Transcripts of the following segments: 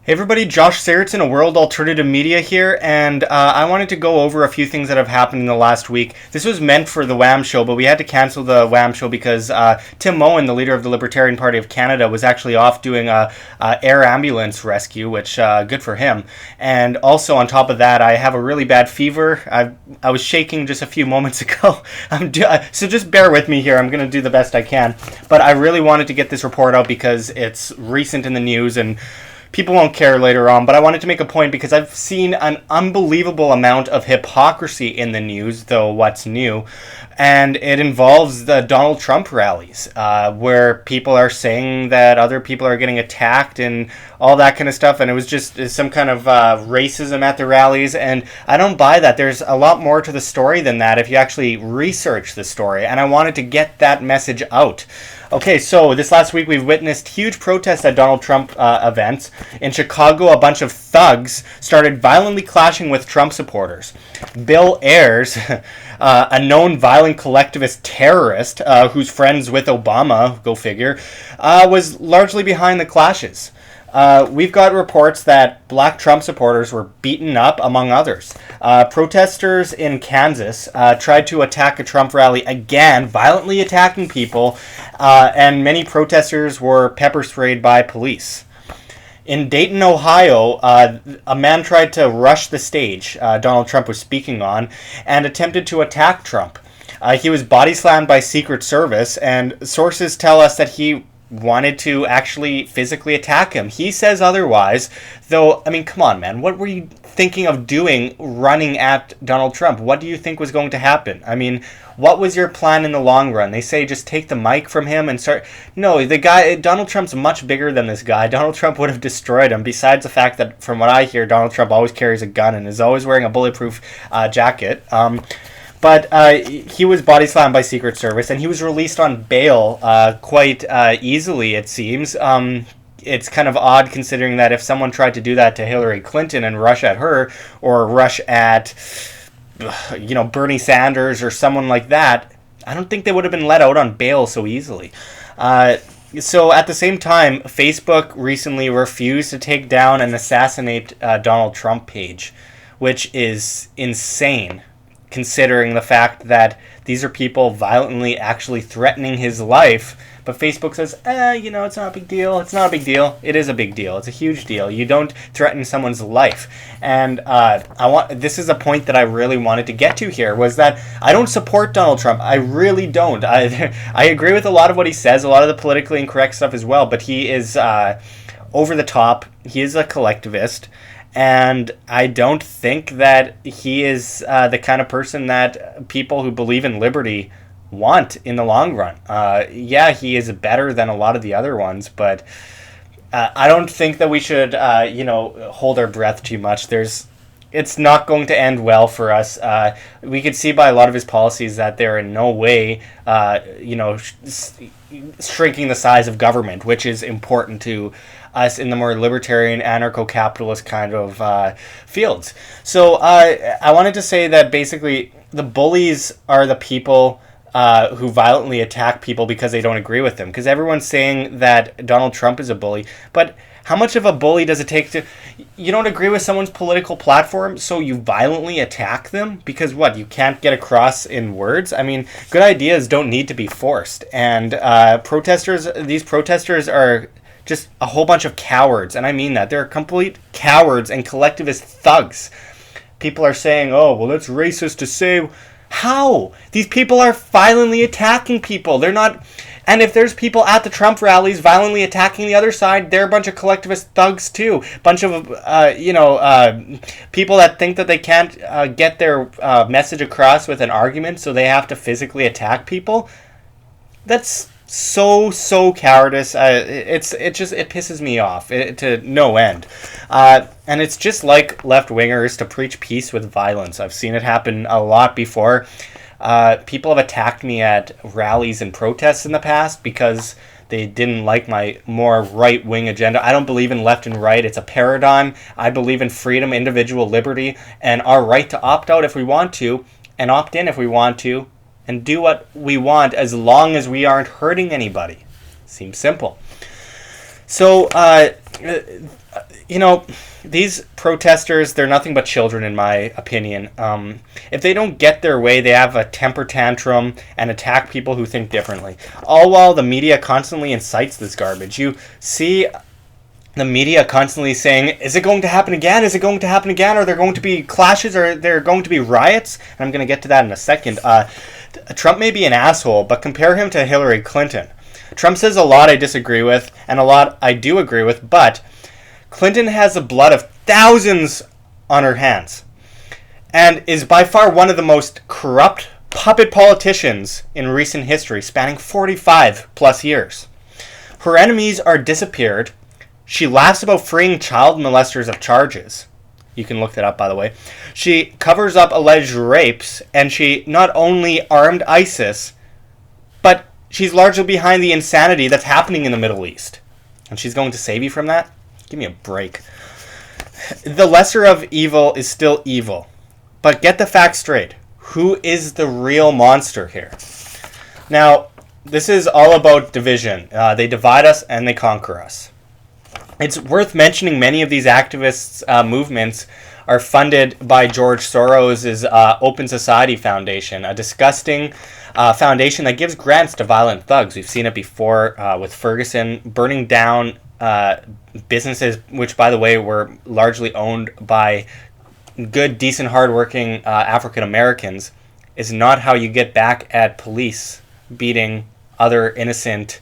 Hey everybody, Josh Sigurdson of World Alternative Media here, and I wanted to go over a few things that have happened in the last week. This was meant for the WAM show, but we had to cancel the WAM show because Tim Moen, the leader of the Libertarian Party of Canada, was actually off doing a air ambulance rescue, which good for him. And also on top of that, I have a really bad fever. I was shaking just a few moments ago. So just bear with me here. I'm going to do the best I can. But I really wanted to get this report out because it's recent in the news and people won't care later on, but I wanted to make a point because I've seen an unbelievable amount of hypocrisy in the news, though what's new, and it involves the Donald Trump rallies, where people are saying that other people are getting attacked and all that kind of stuff, and it was just some kind of racism at the rallies, and I don't buy that. There's a lot more to the story than that if you actually research the story, and I wanted to get that message out. Okay, so this last week we've witnessed huge protests at Donald Trump events. In Chicago, a bunch of thugs started violently clashing with Trump supporters. Bill Ayers, a known violent collectivist terrorist who's friends with Obama, go figure, was largely behind the clashes. We've got reports that black Trump supporters were beaten up, among others. Protesters in Kansas tried to attack a Trump rally again, violently attacking people, and many protesters were pepper sprayed by police. In Dayton, Ohio, a man tried to rush the stage Donald Trump was speaking on and attempted to attack Trump. He was body slammed by Secret Service, and sources tell us that he wanted to actually physically attack him. He says otherwise, though, I mean, come on, man. What were you thinking of doing running at Donald Trump? What do you think was going to happen? I mean, what was your plan in the long run? They say just take the mic from him and start... No, the guy, Donald Trump's much bigger than this guy. Donald Trump would have destroyed him, besides the fact that, from what I hear, Donald Trump always carries a gun and is always wearing a bulletproof jacket. But he was body slammed by Secret Service, and he was released on bail quite easily, it seems. It's kind of odd considering that if someone tried to do that to Hillary Clinton and rush at her, or rush at, Bernie Sanders or someone like that, I don't think they would have been let out on bail so easily. So at the same time, Facebook recently refused to take down an assassinate Donald Trump page, which is insane, considering the fact that these are people violently actually threatening his life. But Facebook says, it's not a big deal. It's not a big deal. It is a big deal. It's a huge deal. You don't threaten someone's life. And this is a point that I really wanted to get to here, was that I don't support Donald Trump. I really don't. I agree with a lot of what he says, a lot of the politically incorrect stuff as well, but he is over the top. He is a collectivist. And I don't think that he is the kind of person that people who believe in liberty want in the long run. Yeah, he is better than a lot of the other ones, but I don't think that we should, hold our breath too much. It's not going to end well for us. We could see by a lot of his policies that they're in no way, shrinking the size of government, which is important to us in the more libertarian, anarcho-capitalist kind of fields. So I wanted to say that basically the bullies are the people who violently attack people because they don't agree with them. Because everyone's saying that Donald Trump is a bully, but how much of a bully does it take to... You don't agree with someone's political platform, so you violently attack them? Because what, you can't get across in words? I mean, good ideas don't need to be forced. And these protesters are just a whole bunch of cowards, and I mean that. They're complete cowards and collectivist thugs. People are saying, oh, well, that's racist to say. How? These people are violently attacking people. They're not... And if there's people at the Trump rallies violently attacking the other side, they're a bunch of collectivist thugs too. Bunch of, people that think that they can't get their message across with an argument, so they have to physically attack people. That's so cowardice. It pisses me off to no end. And it's just like left-wingers to preach peace with violence. I've seen it happen a lot before. People have attacked me at rallies and protests in the past because they didn't like my more right-wing agenda. I don't believe in left and right. It's a paradigm. I believe in freedom, individual liberty, and our right to opt out if we want to, and opt in if we want to, and do what we want as long as we aren't hurting anybody. Seems simple. So, you know, these protesters, they're nothing but children, in my opinion. If they don't get their way, they have a temper tantrum and attack people who think differently. All while the media constantly incites this garbage. You see the media constantly saying, is it going to happen again? Is it going to happen again? Are there going to be clashes? Are there going to be riots? And I'm going to get to that in a second. Trump may be an asshole, but compare him to Hillary Clinton. Trump says a lot I disagree with, and a lot I do agree with, but Clinton has the blood of thousands on her hands and is by far one of the most corrupt puppet politicians in recent history, spanning 45 plus years. Her enemies are disappeared. She laughs about freeing child molesters of charges. You can look that up, by the way. She covers up alleged rapes, and she not only armed ISIS, but she's largely behind the insanity that's happening in the Middle East. And she's going to save you from that? Give me a break. The lesser of evil is still evil. But get the facts straight. Who is the real monster here? Now, this is all about division. They divide us and they conquer us. It's worth mentioning many of these activists' movements are funded by George Soros' Open Society Foundation, a disgusting foundation that gives grants to violent thugs. We've seen it before with Ferguson burning down businesses, which, by the way, were largely owned by good, decent, hardworking African Americans, is not how you get back at police beating other innocent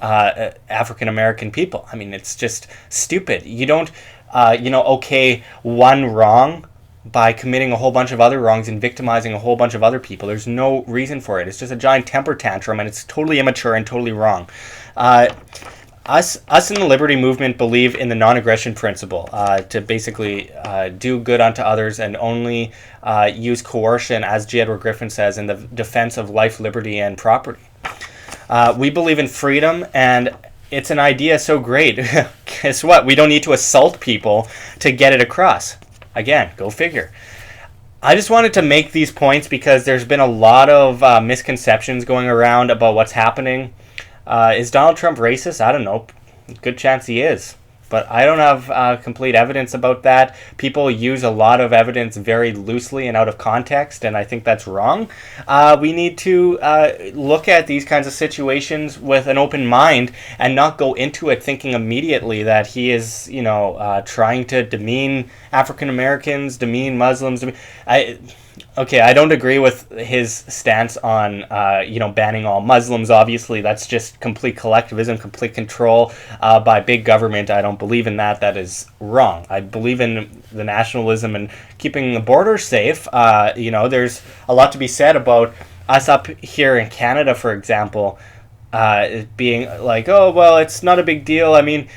African American people. I mean, it's just stupid. You don't, okay one wrong by committing a whole bunch of other wrongs and victimizing a whole bunch of other people. There's no reason for it. It's just a giant temper tantrum, and it's totally immature and totally wrong. Us in the Liberty Movement believe in the non-aggression principle, to basically do good unto others and only use coercion, as J. Edward Griffin says, in the defense of life, liberty, and property. We believe in freedom, and it's an idea so great. Guess what? We don't need to assault people to get it across. Again, go figure. I just wanted to make these points because there's been a lot of misconceptions going around about what's happening. Is Donald Trump racist? I don't know. Good chance he is. But I don't have complete evidence about that. People use a lot of evidence very loosely and out of context, and I think that's wrong. We need to look at these kinds of situations with an open mind and not go into it thinking immediately that he is, trying to demean African Americans, demean Muslims. I don't agree with his stance on, banning all Muslims. Obviously, that's just complete collectivism, complete control by big government. I don't believe in that. That is wrong. I believe in the nationalism and keeping the border safe. There's a lot to be said about us up here in Canada, for example, being like, oh, well, it's not a big deal. I mean,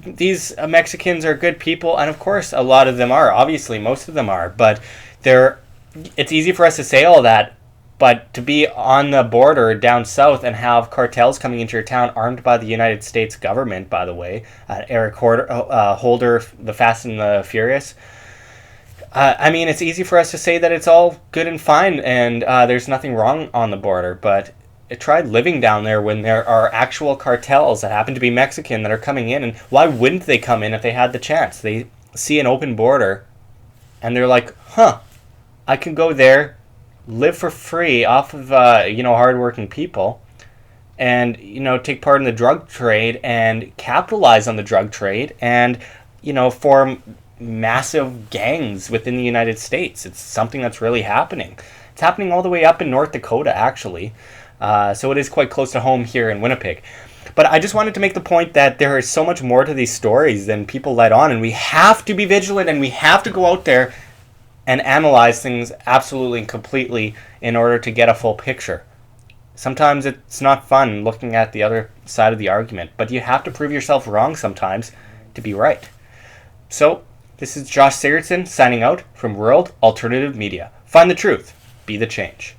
these Mexicans are good people. And of course, a lot of them are. Obviously, most of them are. But it's easy for us to say all that, but to be on the border down south and have cartels coming into your town armed by the United States government, by the way, Eric Holder, the Fast and the Furious. It's easy for us to say that it's all good and fine and there's nothing wrong on the border, but try living down there when there are actual cartels that happen to be Mexican that are coming in, and why wouldn't they come in if they had the chance? They see an open border and they're like, I can go there, live for free off of, hardworking people, and, take part in the drug trade and capitalize on the drug trade and, form massive gangs within the United States. It's something that's really happening. It's happening all the way up in North Dakota, actually. So it is quite close to home here in Winnipeg. But I just wanted to make the point that there is so much more to these stories than people let on, and we have to be vigilant, and we have to go out there and analyze things absolutely and completely in order to get a full picture. Sometimes it's not fun looking at the other side of the argument, but you have to prove yourself wrong sometimes to be right. So, this is Josh Sigurdson signing out from World Alternative Media. Find the truth. Be the change.